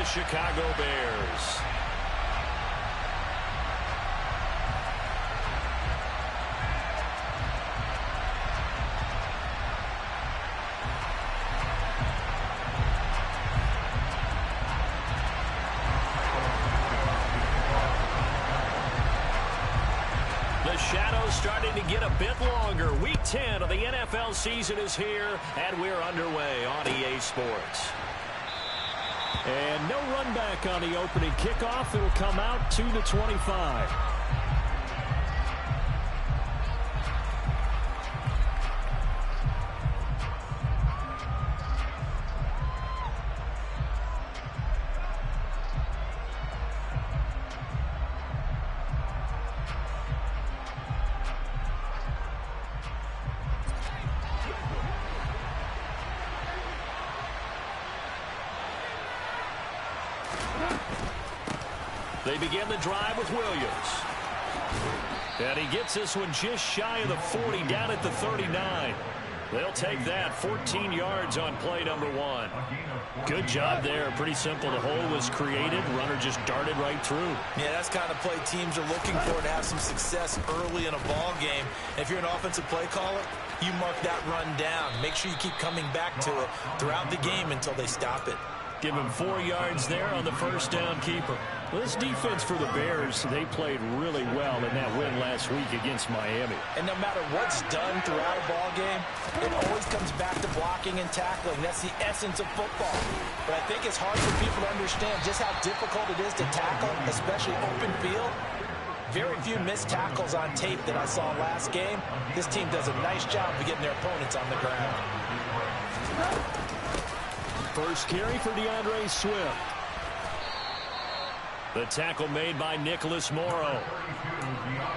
Chicago Bears. The shadow's starting to get a bit longer. Week 10 of the NFL season is here, and we're underway on EA Sports. And no run back on the opening kickoff. It'll come out to the 25. They begin the drive with Williams. And he gets this one just shy of the 40, down at the 39. They'll take that. 14 yards on play number 1. Good job there. Pretty simple. The hole was created. Runner just darted right through. Yeah, that's the kind of play teams are looking for to have some success early in a ball game. And if you're an offensive play caller, you mark that run down. Make sure you keep coming back to it throughout the game until they stop it. Give him 4 yards there on the first down keeper. Well, this defense for the Bears, they played really well in that win last week against Miami. And no matter what's done throughout a ball game, it always comes back to blocking and tackling. That's the essence of football. But I think it's hard for people to understand just how difficult it is to tackle, especially open field. Very few missed tackles on tape that I saw last game. This team does a nice job of getting their opponents on the ground. First carry for DeAndre Swift. The tackle made by Nicholas Morrow.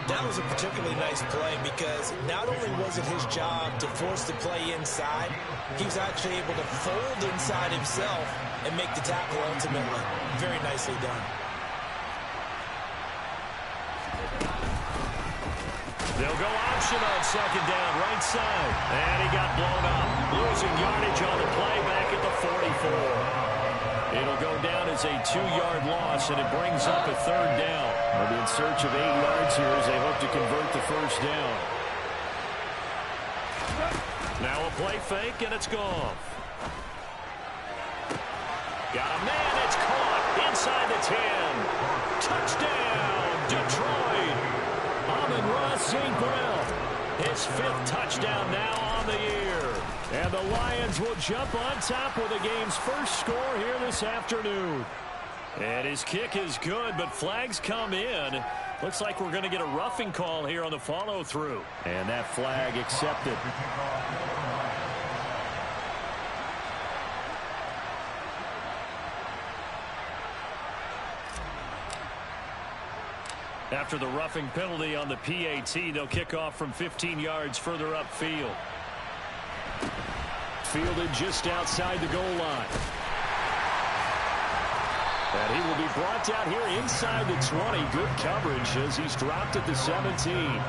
That was a particularly nice play because not only was it his job to force the play inside, he was actually able to fold inside himself and make the tackle ultimately. Very nicely done. They'll go option on second down, right side. And he got blown up. Losing yardage on the play back at the 44. It'll go down as a 2-yard loss, and it brings up a third down. They'll be in search of 8 yards here as they hope to convert the first down. Now a play fake, and it's gone. Got a man, it's caught inside the 10. Touchdown, Detroit. Amon-Ra St. Brown, his 5th touchdown now on the year. And the Lions will jump on top with the game's first score here this afternoon. And his kick is good, but flags come in. Looks like we're going to get a roughing call here on the follow-through. And that flag accepted. After the roughing penalty on the PAT, they'll kick off from 15 yards further upfield. Fielded just outside the goal line. And he will be brought down here inside the 20. Good coverage as he's dropped at the 17.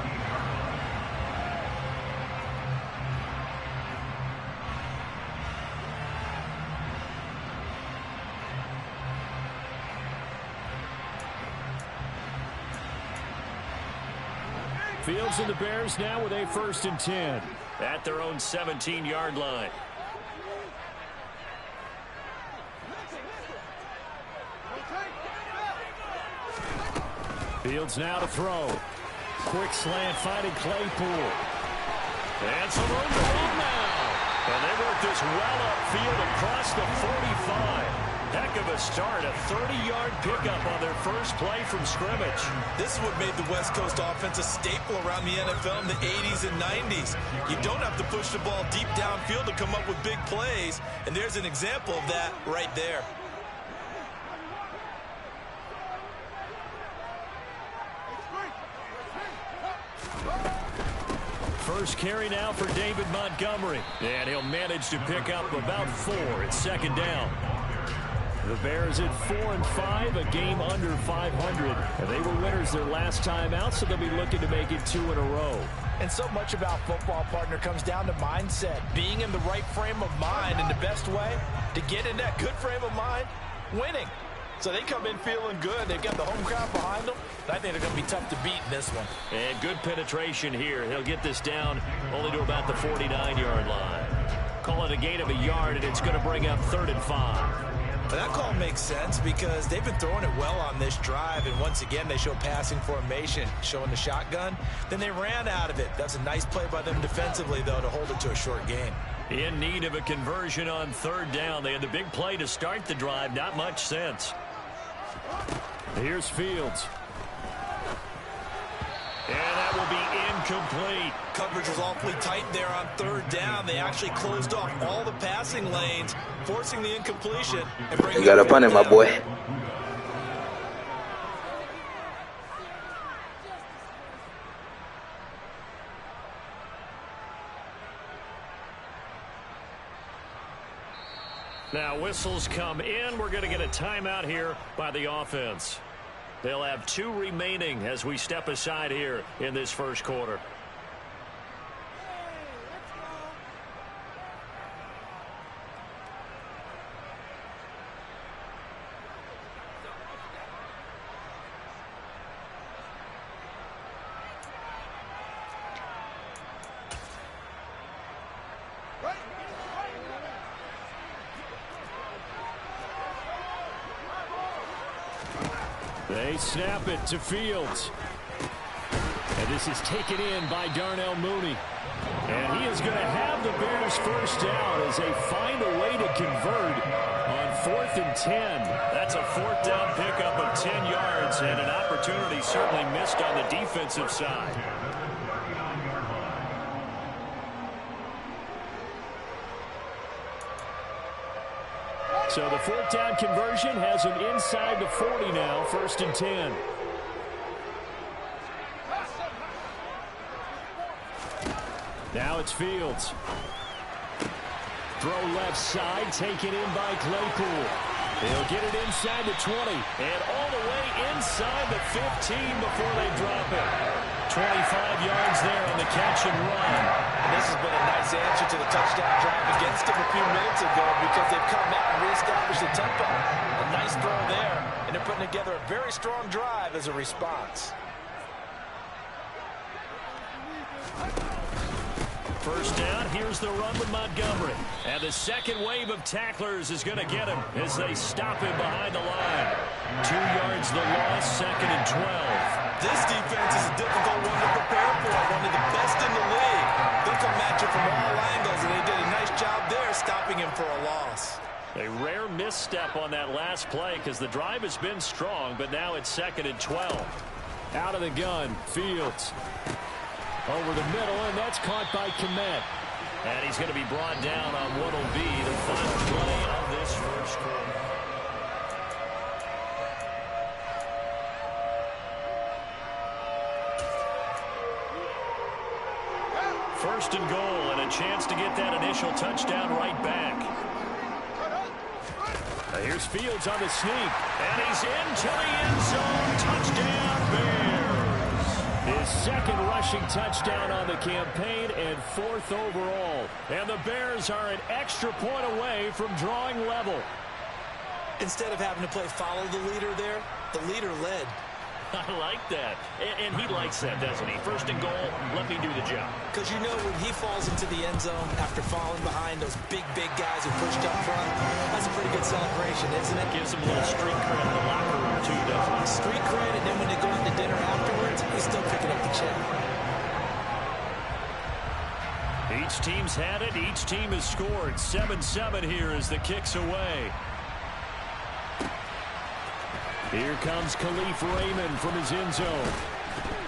Fields and the Bears now with a 1st and 10 at their own 17-yard line. Fields now to throw. Quick slant finding Claypool. And some room to run now. And they work this well upfield across the 45. Heck of a start, a 30-yard pickup on their first play from scrimmage. This is what made the West Coast offense a staple around the NFL in the 80s and 90s. You don't have to push the ball deep downfield to come up with big plays, and there's an example of that right there. First carry now for David Montgomery, and he'll manage to pick up about 4 at second down. The Bears at 4-5, a game under 500. And they were winners their last time out, so they'll be looking to make it 2 in a row. And so much about football, partner, comes down to mindset. Being in the right frame of mind, and the best way to get in that good frame of mind, winning. So they come in feeling good. They've got the home crowd behind them. I think they're going to be tough to beat in this one. And good penetration here. He'll get this down only to about the 49-yard line. Call it a gain of a yard, and it's going to bring up 3rd and 5. That call makes sense because they've been throwing it well on this drive, and once again they show passing formation, showing the shotgun. Then they ran out of it. That's a nice play by them defensively, though, to hold it to a short gain. In need of a conversion on 3rd down. They had the big play to start the drive. Not much sense. Here's Fields. And that will be incomplete. Coverage was awfully tight there on 3rd down. They actually closed off all the passing lanes, forcing the incompletion. And You got up on it, my boy. Now whistles come in. We're going to get a timeout here by the offense. They'll have 2 remaining as we step aside here in this first quarter. They snap it to Fields. And this is taken in by Darnell Mooney. And he is going to have the Bears first down as they find a way to convert on 4th and 10. That's a 4th down pickup of 10 yards and an opportunity certainly missed on the defensive side. So the 4th down conversion has him inside the 40 now, 1st and 10. Now it's Fields. Throw left side, taken in by Claypool. He'll get it inside the 20 and all the way inside the 15 before they drop it. 25 yards there on the catch and run. And this has been a nice answer to the touchdown drive against them a few minutes ago because they've come out and reestablished the tempo. A nice throw there, and they're putting together a very strong drive as a response. First down, here's the run with Montgomery. And the second wave of tacklers is going to get him as they stop him behind the line. 2 yards the loss, 2nd and 12. This defense is a difficult one to prepare for, one of the best in the league. They'll come at you from all angles, and they did a nice job there stopping him for a loss. A rare misstep on that last play because the drive has been strong, but now it's 2nd and 12. Out of the gun, Fields. Over the middle, and that's caught by Kmet. And he's going to be brought down on what will be the final play of this first quarter. First and goal, and a chance to get that initial touchdown right back. Now here's Fields on the sneak, and he's into the end zone. Touchdown, Bears. His 2nd rushing touchdown on the campaign and 4th overall. And the Bears are an extra point away from drawing level. Instead of having to play follow the leader there, the leader led. I like that. And he likes that, doesn't he? First and goal, let me do the job. Because you know when he falls into the end zone after falling behind those big guys who pushed up front, that's a pretty good celebration, isn't it? Gives him a little street cred in the locker room, too, doesn't it? Street cred, and then when they go out to dinner afterwards, he's still picking up the check. Each team's had it. Each team has scored. 7-7 here as the kick's away. Here comes Khalif Raymond from his end zone.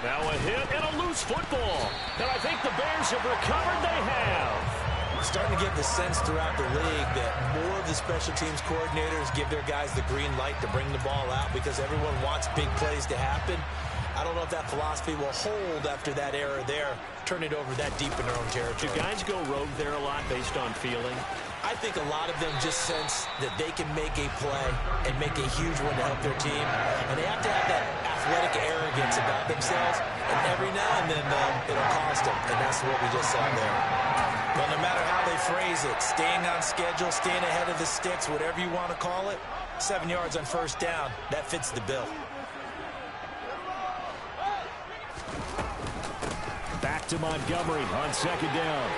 Now a hit and a loose football. And I think the Bears have recovered. They have. Starting to get the sense throughout the league that more of the special teams coordinators give their guys the green light to bring the ball out because everyone wants big plays to happen. I don't know if that philosophy will hold after that era there, turn it over that deep in their own territory. Do guys go rogue there a lot based on feeling? I think a lot of them just sense that they can make a play and make a huge one to help their team. And they have to have that athletic arrogance about themselves. And every now and then, it'll cost them. And that's what we just saw there. Well, no matter how they phrase it, staying on schedule, staying ahead of the sticks, whatever you want to call it, 7 yards on first down, that fits the bill. Back to Montgomery on second down.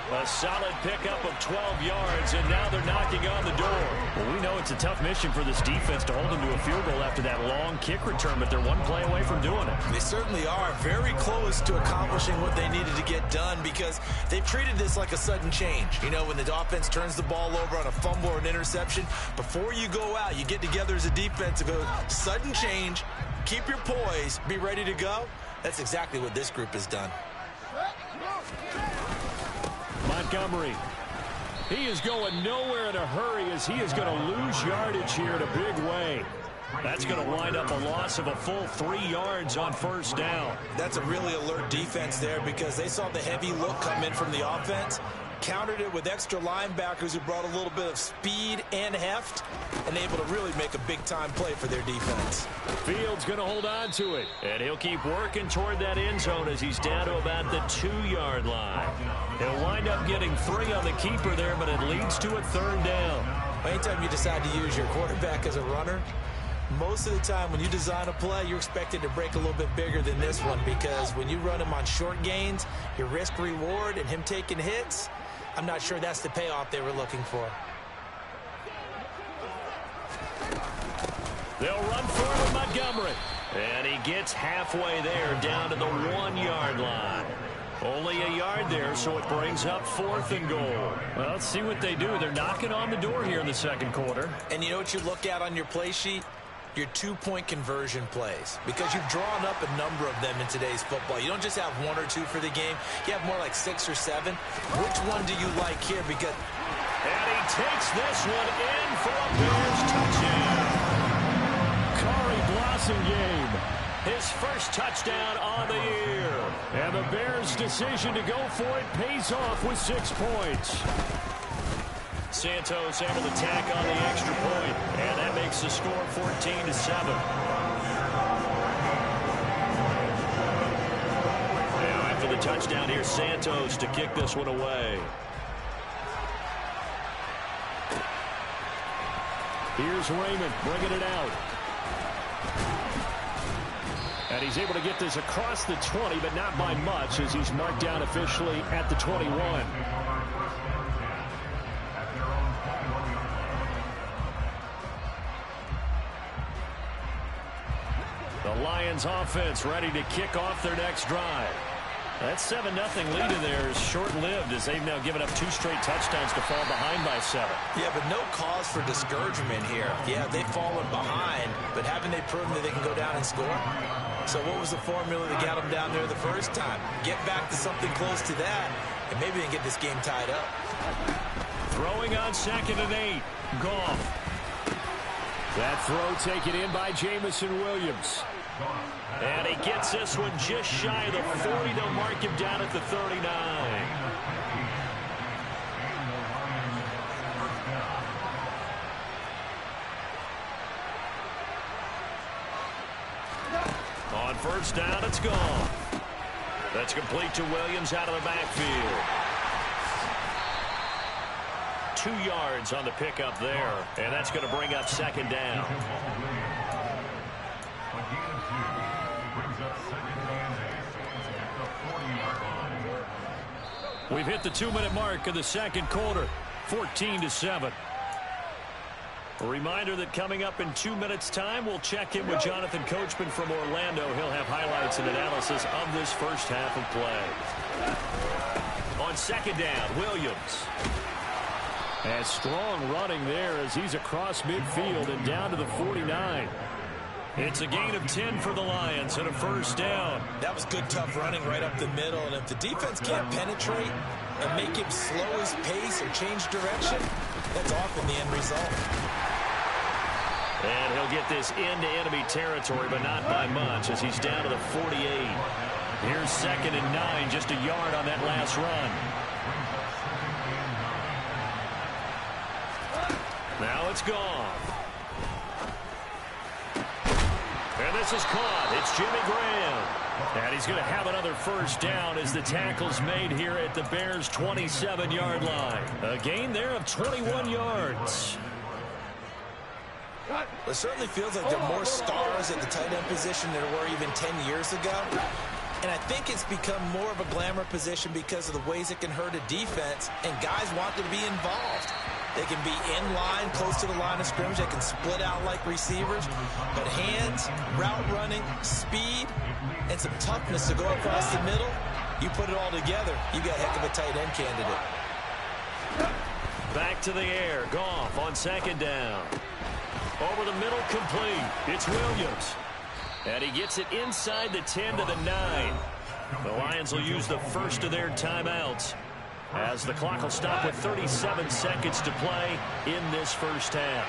A solid pickup of 12 yards, and now they're knocking on the door. Well, we know it's a tough mission for this defense to hold them to a field goal after that long kick return, but they're one play away from doing it. They certainly are very close to accomplishing what they needed to get done because they've treated this like a sudden change. You know, when the offense turns the ball over on a fumble or an interception, before you go out, you get together as a defense and go, sudden change, keep your poise, be ready to go. That's exactly what this group has done. Montgomery. He is going nowhere in a hurry as he is going to lose yardage here in a big way. That's going to wind up a loss of a full 3 yards on first down. That's a really alert defense there because they saw the heavy look come in from the offense, countered it with extra linebackers who brought a little bit of speed and heft, and able to really make a big-time play for their defense. Fields going to hold on to it, and he'll keep working toward that end zone as he's down to about the 2-yard line. He'll wind up getting 3 on the keeper there, but it leads to a third down. Anytime you decide to use your quarterback as a runner, most of the time when you design a play, you're expected to break a little bit bigger than this one because when you run him on short gains, your risk-reward and him taking hits, I'm not sure that's the payoff they were looking for. They'll run forward Montgomery. And he gets halfway there down to the 1-yard line. Only a yard there, so it brings up 4th and goal. Well, let's see what they do. They're knocking on the door here in the second quarter. And you know what you look at on your play sheet? Your 2-point conversion plays. Because you've drawn up a number of them in today's football. You don't just have 1 or 2 for the game. You have more like 6 or 7. Which one do you like here? Because and he takes this one in for a Bears touchdown. Corey Blasingame, his first touchdown on the year. And the Bears' decision to go for it pays off with 6 points. Santos able to tack on the extra point, and that makes the score 14-7. Now after the touchdown, here's Santos to kick this one away. Here's Raymond bringing it out. And he's able to get this across the 20, but not by much as he's marked down officially at the 21. The Lions offense ready to kick off their next drive. That 7-0 lead of theirs is short-lived as they've now given up 2 straight touchdowns to fall behind by 7. Yeah, but no cause for discouragement here. Yeah, they've fallen behind, but haven't they proven that they can go down and score? So what was the formula that got them down there the first time? Get back to something close to that, and maybe they can get this game tied up. Throwing on 2nd and 8. Goff. That throw taken in by Jameson Williams. And he gets this one just shy of the 40. They'll mark him down at the 39. On first down, it's gone. That's complete to Williams out of the backfield. 2 yards on the pickup there, and that's going to bring up 2nd down. We've hit the 2-minute mark of the second quarter, 14-7. A reminder that coming up in 2 minutes' time, we'll check in with Jonathan Coachman from Orlando. He'll have highlights and analysis of this first half of play. On 2nd down, Williams. And strong running there as he's across midfield and down to the 49. It's a gain of 10 for the Lions and a first down. That was good, tough running right up the middle. And if the defense can't penetrate and make him slow his pace or change direction, that's often the end result. And he'll get this into enemy territory, but not by much as he's down to the 48. Here's 2nd and 9, just a yard on that last run. Now it's gone. And this is caught. It's Jimmy Graham. And he's going to have another first down as the tackle's made here at the Bears' 27-yard line. A gain there of 21 yards. It certainly feels like there are more stars at the tight end position than there were even 10 years ago. And I think it's become more of a glamour position because of the ways it can hurt a defense, and guys want to be involved. They can be in line, close to the line of scrimmage. They can split out like receivers. But hands, route running, speed, and some toughness to go across the middle, you put it all together, you got a heck of a tight end candidate. Back to the air. Goff on second down. Over the middle, complete. It's Williams. And he gets it inside the 10 to the 9. The Lions will use the first of their timeouts as the clock will stop with 37 seconds to play in this first half.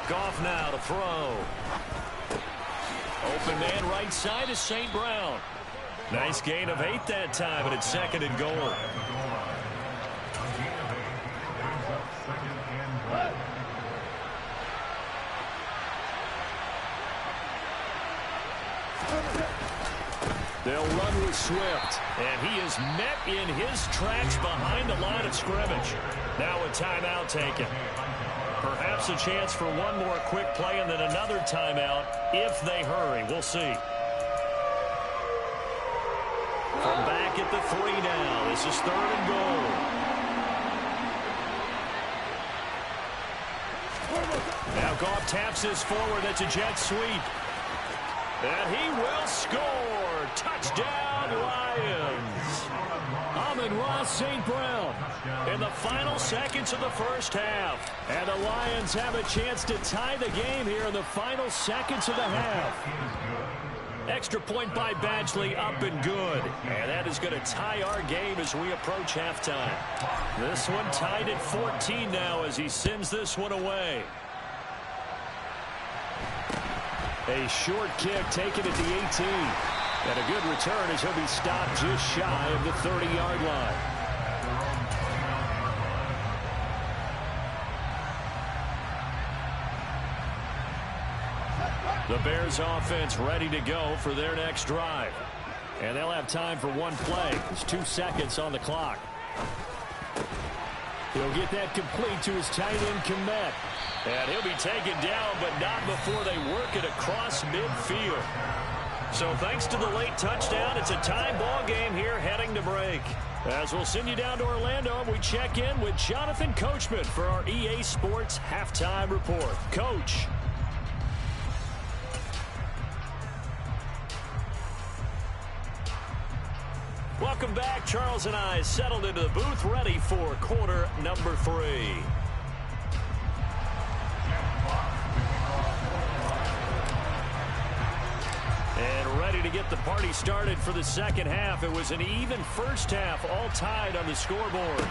Goff now to throw. Open man right side is St. Brown. Nice gain of 8 that time, and it's second and goal. They'll run with Swift, and he is met in his tracks behind the line of scrimmage. Now a timeout taken. Perhaps a chance for one more quick play and then another timeout if they hurry. We'll see. From back at the 3 now. This is third and goal. Now Goff taps this forward. That's a jet sweep. And he will score. Touchdown, Lions. Amon-Ra St. Brown in the final seconds of the first half. And the Lions have a chance to tie the game here in the final seconds of the half. Extra point by Badgley, up and good. And that is going to tie our game as we approach halftime. This one tied at 14 now as he sends this one away. A short kick taken at the 18. And a good return as he'll be stopped just shy of the 30-yard line. The Bears offense ready to go for their next drive. And they'll have time for one play. There's 2 seconds on the clock. He'll get that complete to his tight end, Kmet. And he'll be taken down, but not before they work it across midfield. So thanks to the late touchdown, it's a tie ball game here heading to break. As we'll send you down to Orlando, we check in with Jonathan Coachman for our EA Sports Halftime Report. Coach. Welcome back. Charles and I settled into the booth ready for quarter number 3. And ready to get the party started for the second half. It was an even first half, all tied on the scoreboard.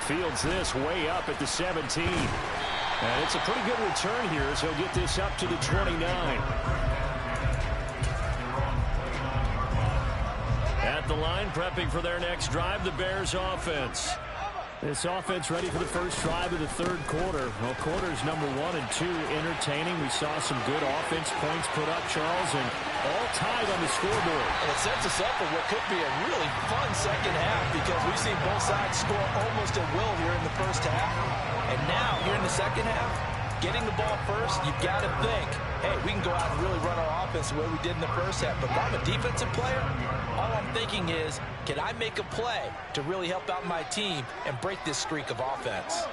Fields this way up at the 17. And it's a pretty good return here as he'll get this up to the 29. At the line, prepping for their next drive, the Bears offense. This offense ready for the first drive of the third quarter. Well, quarters number 1 and 2 entertaining. We saw some good offense points put up, Charles, and all tied on the scoreboard. And it sets us up for what could be a really fun second half because we've seen both sides score almost at will here in the first half. And now, here in the second half, getting the ball first, you've got to think, hey, we can go out and really run our offense the way we did in the first half. But if I'm a defensive player, all I'm thinking is, can I make a play to really help out my team and break this streak of offense?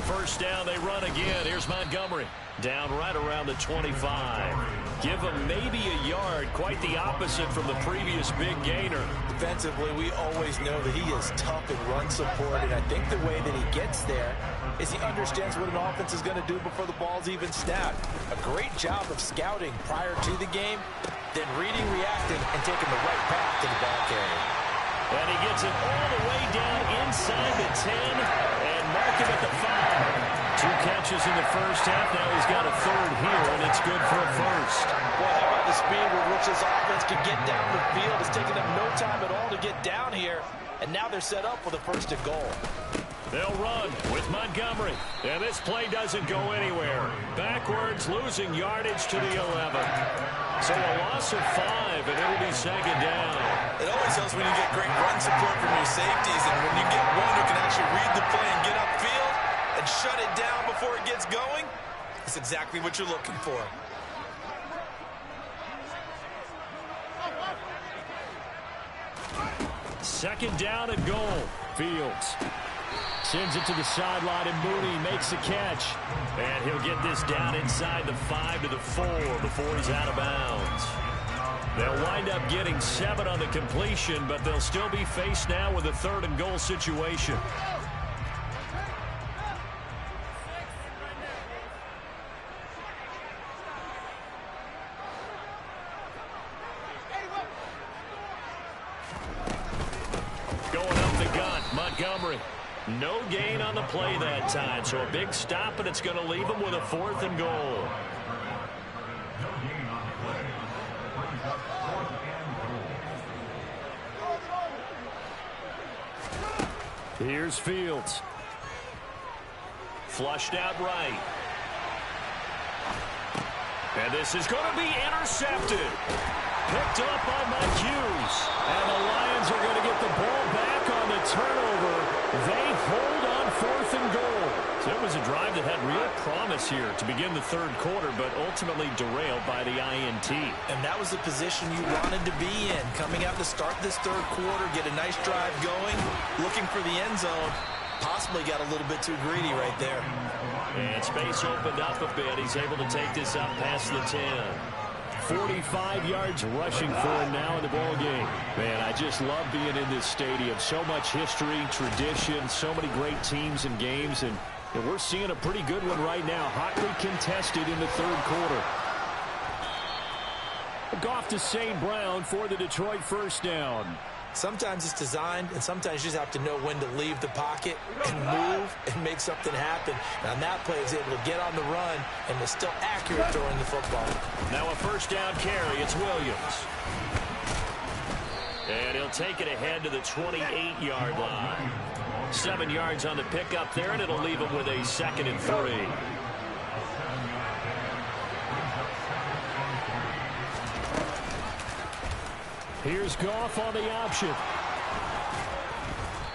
First down, they run again. Here's Montgomery. Down right around the 25. Give him maybe a yard. Quite the opposite from the previous big gainer. Defensively, we always know that he is tough and run support, and I think the way that he gets there is he understands what an offense is going to do before the ball's even snapped. A great job of scouting prior to the game, then reading, reacting, and taking the right path to the ball carrier. And he gets it all the way down inside the 10 and mark him at the 5. 2 catches in the first half. Now he's got a third here, and it's good for a first. Well, how about the speed with which this offense can get down the field? It's taken them no time at all to get down here, and now they're set up for the first and goal. They'll run with Montgomery. And this play doesn't go anywhere. Backwards, losing yardage to the 11. So a loss of 5, and it'll be second down. It always helps when you get great run support from your safeties, and when you get one who can actually read the play and get upfield and shut it down before it gets going, that's exactly what you're looking for. Second down and goal. Fields sends it to the sideline, and Mooney makes the catch. And he'll get this down inside the 5 to the 4 before he's out of bounds. They'll wind up getting 7 on the completion, but they'll still be faced now with a 3rd and goal situation. Going up the gut, Montgomery. No gain on the play that time, so a big stop, and it's going to leave him with a 4th and goal. Here's Fields. Flushed out right. And this is going to be intercepted. Picked up by Mike Hughes. And the Lions are going to get the ball back on the turnover. They hold on 4th and goal. So it was a drive that had real promise here to begin the 3rd quarter, but ultimately derailed by the INT. And that was the position you wanted to be in. Coming out to start this 3rd quarter, get a nice drive going, looking for the end zone. Possibly got a little bit too greedy right there. And space opened up a bit. He's able to take this up past the 10. 45 yards rushing for him now in the ball game. Man, I just love being in this stadium. So much history, tradition, so many great teams and games, and we're seeing a pretty good one right now. Hotly contested in the 3rd quarter. Goff to St. Brown for the Detroit first down. Sometimes it's designed, and sometimes you just have to know when to leave the pocket and move and make something happen. And on that play, he's able to get on the run and is still accurate throwing the football. Now a first down carry. It's Williams. And he'll take it ahead to the 28-yard line. 7 yards on the pickup there, and it'll leave him with a 2nd and 3. Here's Goff on the option.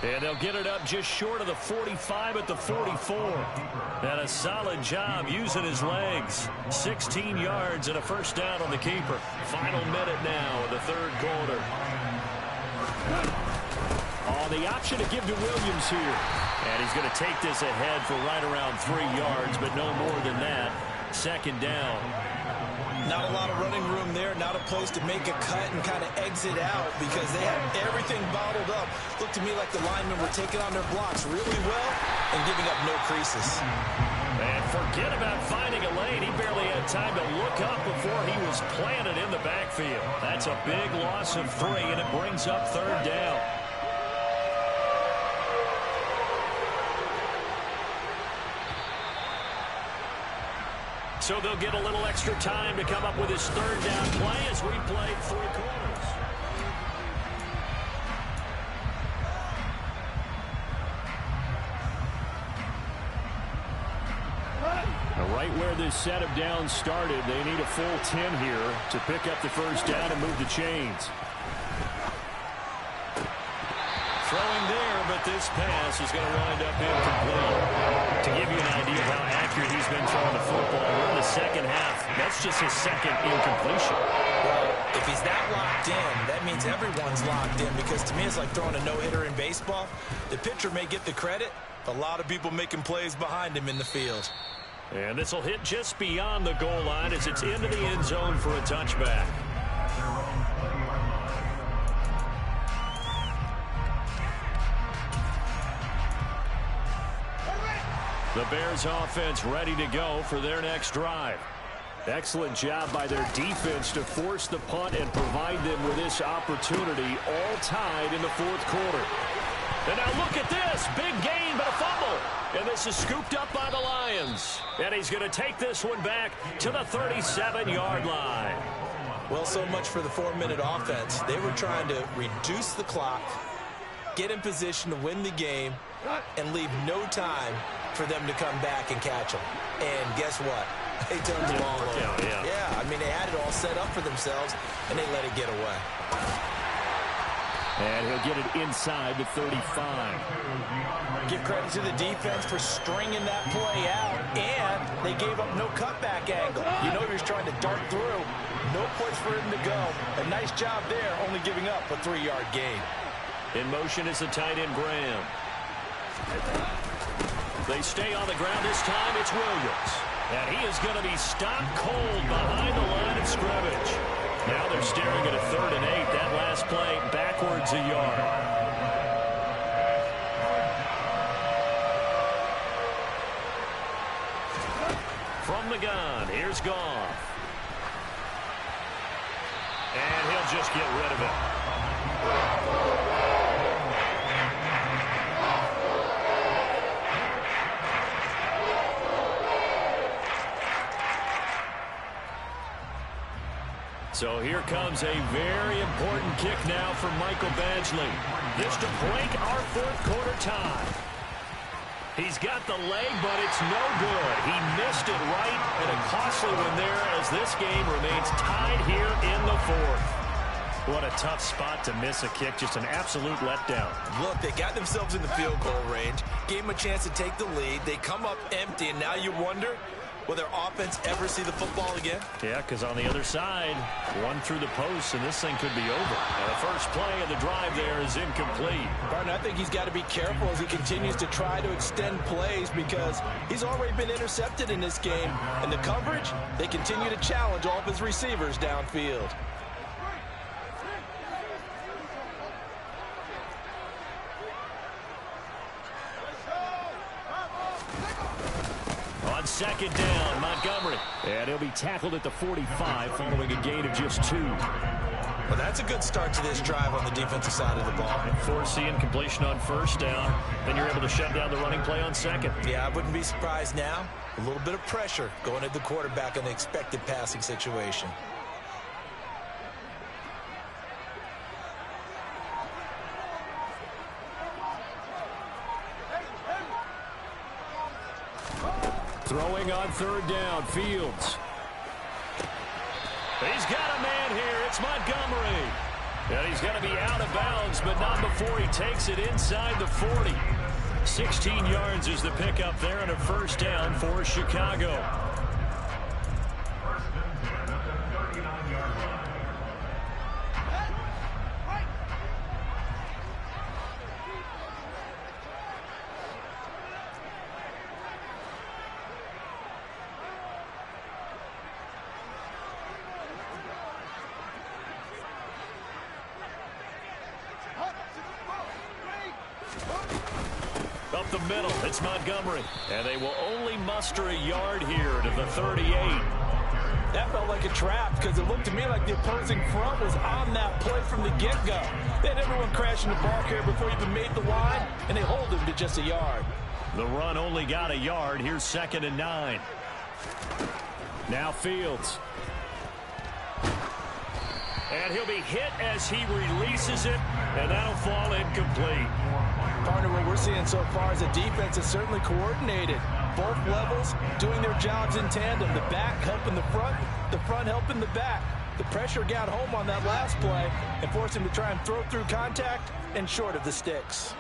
And they'll get it up just short of the 45 at the 44. And a solid job using his legs. 16 yards and a first down on the keeper. Final minute now of the 3rd quarter. On the option to give to Williams here. And he's going to take this ahead for right around 3 yards, but no more than that. 2nd down. Not a lot of running room there, not a place to make a cut and kind of exit out because they had everything bottled up. Looked to me like the linemen were taking on their blocks really well and giving up no creases. And forget about finding a lane. He barely had time to look up before he was planted in the backfield. That's a big loss of 3, and it brings up 3rd down. So they'll get a little extra time to come up with his 3rd down play as we play 3 quarters. Now right where this set of downs started, they need a full 10 here to pick up the first down and move the chains. Throwing there, but this pass is going to wind up incomplete. To give you an idea of how accurate he's been throwing the football, we're in the 2nd half. That's just his 2nd incompletion. Well, if he's that locked in, that means everyone's locked in because to me it's like throwing a no-hitter in baseball. The pitcher may get the credit, but a lot of people making plays behind him in the field. And this will hit just beyond the goal line as it's into the end zone for a touchback. The Bears offense ready to go for their next drive. Excellent job by their defense to force the punt and provide them with this opportunity, all tied in the 4th quarter. And now look at this. Big gain, but a fumble. And this is scooped up by the Lions. And he's going to take this one back to the 37-yard line. Well, so much for the 4-minute offense. They were trying to reduce the clock, get in position to win the game, and leave no time for them to come back and catch them. And guess what? They turned the ball over. Yeah, I mean, they had it all set up for themselves, and they let it get away. And he'll get it inside the 35. Give credit to the defense for stringing that play out, and they gave up no cutback angle. You know he was trying to dart through. No place for him to go. A nice job there, only giving up a 3-yard gain. In motion is the tight end, Graham. They stay on the ground this time. It's Williams. And he is going to be stopped cold behind the line of scrimmage. Now they're staring at a 3rd and 8. That last play backwards a yard. From the gun, here's Goff. And he'll just get rid of it. So here comes a very important kick now from Michael Badgley. This to break our 4th quarter tie. He's got the leg, but it's no good. He missed it right, and a costly one there as this game remains tied here in the 4th. What a tough spot to miss a kick. Just an absolute letdown. Look, they got themselves in the field goal range, gave them a chance to take the lead. They come up empty, and now you wonder, will their offense ever see the football again? Yeah, because on the other side, one through the post, and this thing could be over. And the first play of the drive there is incomplete. Barton, I think he's got to be careful as he continues to try to extend plays because he's already been intercepted in this game. And the coverage, they continue to challenge all of his receivers downfield. On 2nd down, Montgomery. And he'll be tackled at the 45 following a gain of just 2. Well, that's a good start to this drive on the defensive side of the ball. Force the incompletion on 1st down. Then you're able to shut down the running play on 2nd. Yeah, I wouldn't be surprised now. A little bit of pressure going at the quarterback in the expected passing situation. Throwing on 3rd down, Fields. He's got a man here. It's Montgomery. And he's going to be out of bounds, but not before he takes it inside the 40. 16 yards is the pickup there and a 1st down for Chicago. Up the middle, it's Montgomery. And they will only muster a yard here to the 38. That felt like a trap because it looked to me like the opposing front was on that play from the get-go. They had everyone crashing the ball carrier before he even made the line, and they hold him to just a yard. The run only got a yard. Here's 2nd and 9. Now Fields. And he'll be hit as he releases it, and that'll fall incomplete. Partner, what we're seeing so far is a defense that's certainly coordinated. Both levels doing their jobs in tandem. The back helping the front helping the back. The pressure got home on that last play and forced him to try and throw through contact and short of the sticks.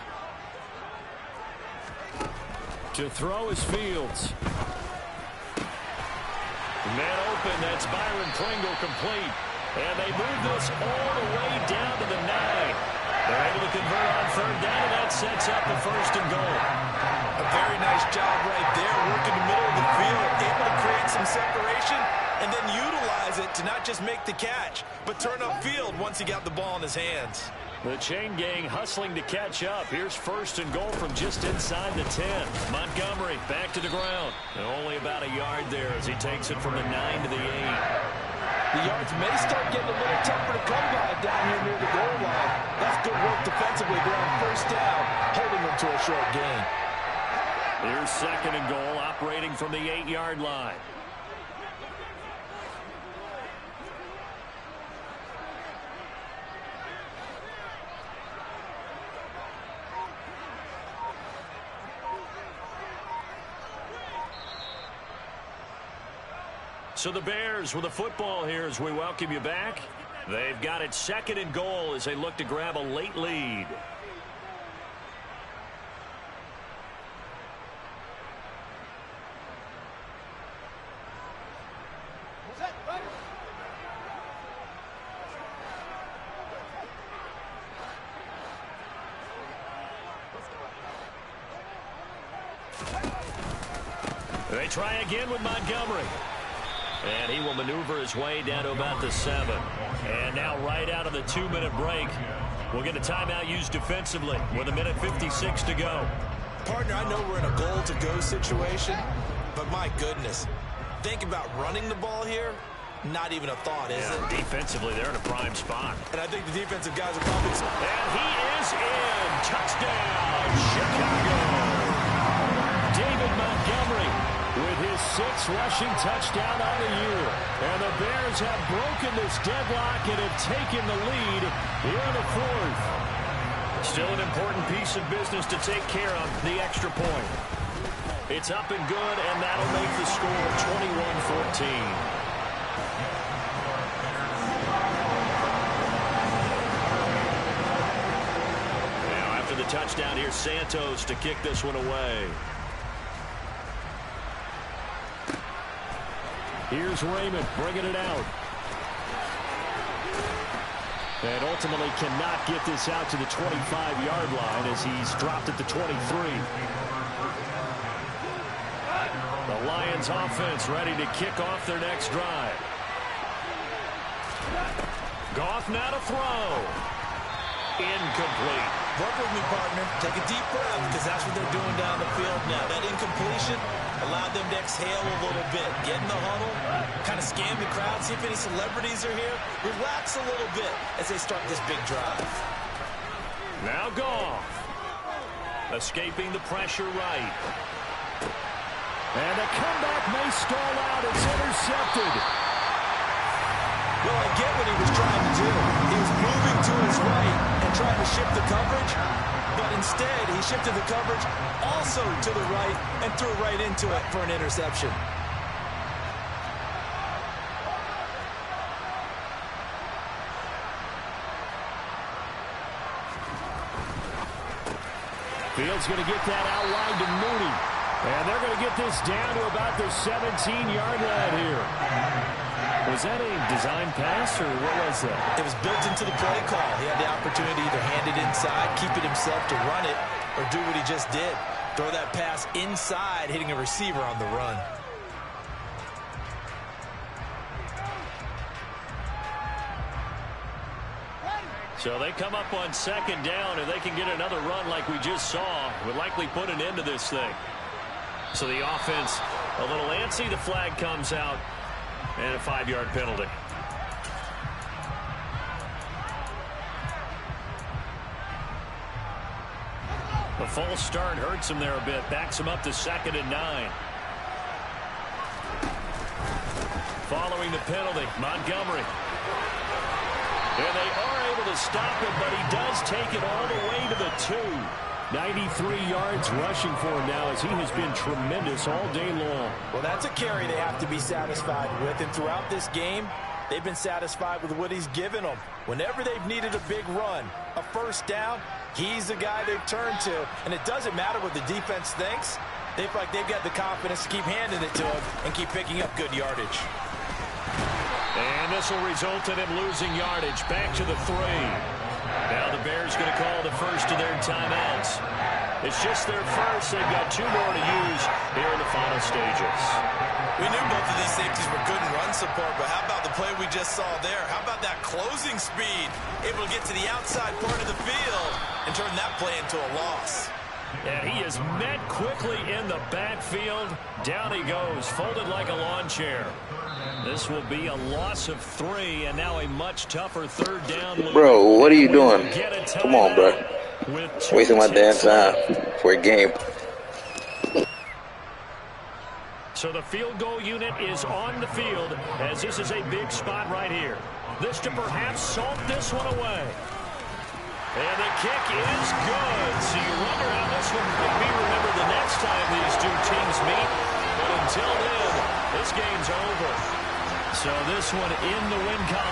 To throw is Fields. Man open, that's Byron Pringle complete. And they move this all the way down to the 9. They're able to convert on 3rd down, and that sets up the 1st and goal. A very nice job right there, working the middle of the field, able to create some separation, and then utilize it to not just make the catch, but turn upfield once he got the ball in his hands. The chain gang hustling to catch up. Here's 1st and goal from just inside the 10. Montgomery back to the ground. And only about a yard there as he takes it from the 9 to the 8. The yards may start getting a little tougher to come by down here near the goal line. That's good work defensively there on 1st down, holding them to a short gain. Here's 2nd and goal, operating from the 8-yard line. So the Bears with the football here as we welcome you back. They've got it 2nd and goal as they look to grab a late lead. They try again with Montgomery. And he will maneuver his way down to about the 7. And now right out of the 2-minute break, we'll get a timeout used defensively with 1:56 to go. Partner, I know we're in a goal-to-go situation, but my goodness, think about running the ball here. Not even a thought, is it? Defensively, they're in a prime spot. And I think the defensive guys are probably... And he is in. Touchdown, Chicago. David Montgomery with his 6th rushing touchdown on the year. And the Bears have broken this deadlock and have taken the lead here in the 4th. Still an important piece of business to take care of, the extra point. It's up and good, and that'll make the score 21-14. The touchdown here, Santos to kick this one away. Here's Raymond bringing it out. And ultimately cannot get this out to the 25-yard line as he's dropped at the 23. The Lions offense ready to kick off their next drive. Goff now to throw. Incomplete. Work with me, partner. Take a deep breath, because that's what they're doing down the field now. That incompletion allowed them to exhale a little bit. Get in the huddle, kind of scan the crowd, see if any celebrities are here. Relax a little bit as they start this big drive. Now Goff. Escaping the pressure right. And a comeback may stall out. It's intercepted. Well, I get what he was trying to do. He was moving to his right and trying to shift the coverage, but instead he shifted the coverage also to the right and threw right into it for an interception. Fields going to get that outlined to Mooney. And they're going to get this down to about the 17-yard line here. Was that a design pass, or what was that? It was built into the play call. He had the opportunity to either hand it inside, keep it himself to run it, or do what he just did. Throw that pass inside, hitting a receiver on the run. So they come up on 2nd down, and they can get another run like we just saw. Would likely put an end to this thing. So the offense a little antsy. The flag comes out. And a 5-yard penalty. The false start hurts him there a bit. Backs him up to 2nd and 9. Following the penalty, Montgomery. And they are able to stop him, but he does take it all the way to the 2. 93 yards rushing for him now as he has been tremendous all day long. Well, that's a carry they have to be satisfied with. And throughout this game, they've been satisfied with what he's given them. Whenever they've needed a big run, a first down, he's the guy they've turned to. And it doesn't matter what the defense thinks. They feel like they've got the confidence to keep handing it to him and keep picking up good yardage. And this will result in him losing yardage. Back to the 3. Now the Bears going to call the first of their timeouts. It's just their first. They've got 2 more to use here in the final stages. We knew both of these safeties were good in run support, but how about the play we just saw there? How about that closing speed? Able to get to the outside part of the field and turn that play into a loss. And he is met quickly in the backfield. Down he goes, folded like a lawn chair. This will be a loss of 3, and now a much tougher 3rd down. Bro, what are you doing? Come on, bro. Wasting my damn time for a game. So the field goal unit is on the field, as this is a big spot right here. This to perhaps salt this one away. And the kick is good. So you wonder how this one could be remembered the next time these two teams meet. But until then, this game's over. So this one in the win column.